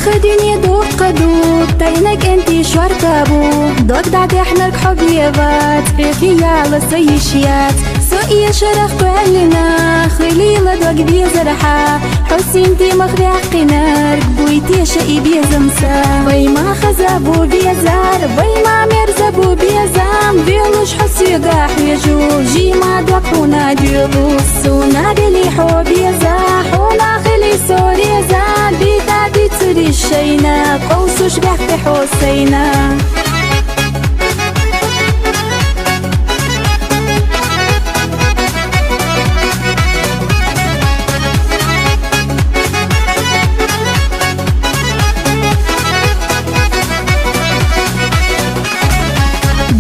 خديني دوق قدود تينك انتي شوركابو دوق دعت احنك حبيبات خيال السيشيات سوئي شرخ كلنا خليلة دوق بيزرحا حسين تي مخرع قنار بويتي شئي بيزمسا بيما خزابو بيزار بيما مرزبو بيزام بيلوش حسي قاح يجو جيما دوقونا ديوبو سونا بليحو بيزاحونا خلي سوريزا بيتادي تسري الشينا قوسوش بحكي حسينا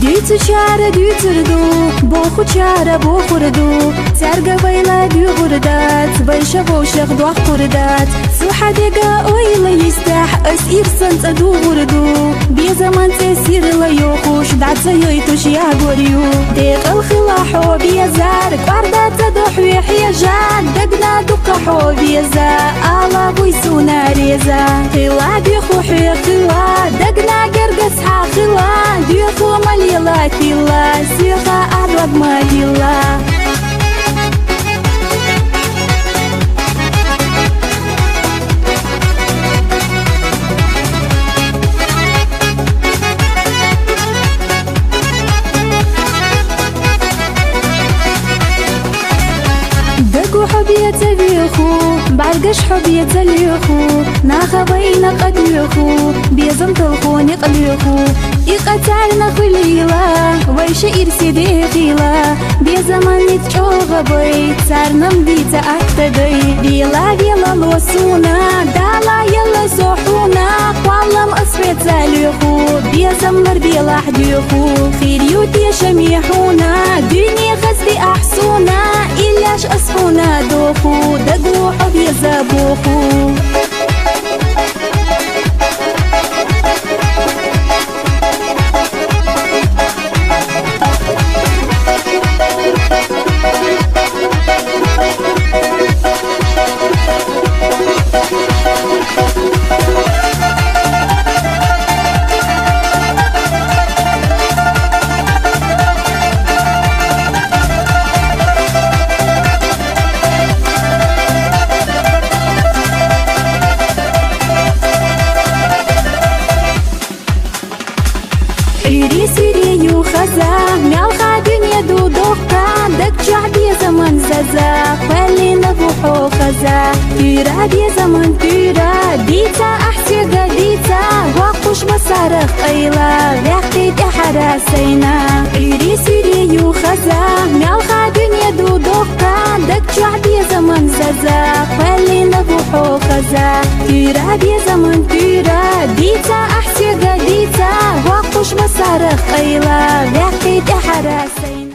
دوتو شارة دوتردو بوخو شارة بوخردو سارقة بيلا دو غردات بيشا بوشخ دوح قردات سوحة ديقا اويلا يستاح اسير سنت ادو غردو بي زمان تسير ليوخوش دعت سيويتوش يا غوريو ديق الخلاحو بيزار قاردات دوح ويحيا جاد دقنا دقحو بيزا آلا بويسونا ريزا خلا ديخو حيا خلا دقنا قرقس حاخلا ديخو مليلا كلا سيخا أرد مليلا حبية تبيخو بعرقش حبية اليخو ناخا بينا قديخو بيزم تلخوني قليخو إقتالنا خليلا ويش إرسي ديخيلا بيزمان نتشوغ بيت سارنا مديتا أكتدي بيلا بيلا لوسونا دالا يلا سوحونا قوالم أصفيت زاليخو بيزم نر بيلا حديخو خيريوتي شميحونا ديني خزدي أحسونا إلاش أصفونا دوخو دقو حبي زابوخو سيري وخزا مالخا دنيا دو دوقا دك شعبي زمن زازا خلي نبوحو خزا تيرا دي زمن تيرا ديتا احسيقا ديتا وقوش مسارخ ايلا ريحتي حراسينا سيري وخزا مالخا دنيا دو دوقا دك شعبي زمن زازا خلي نبوحو خزا تيرا دي زمن تيرا ديتا احسيقا ديتا وقوش مسارخ ايلا ريحتي حراسينا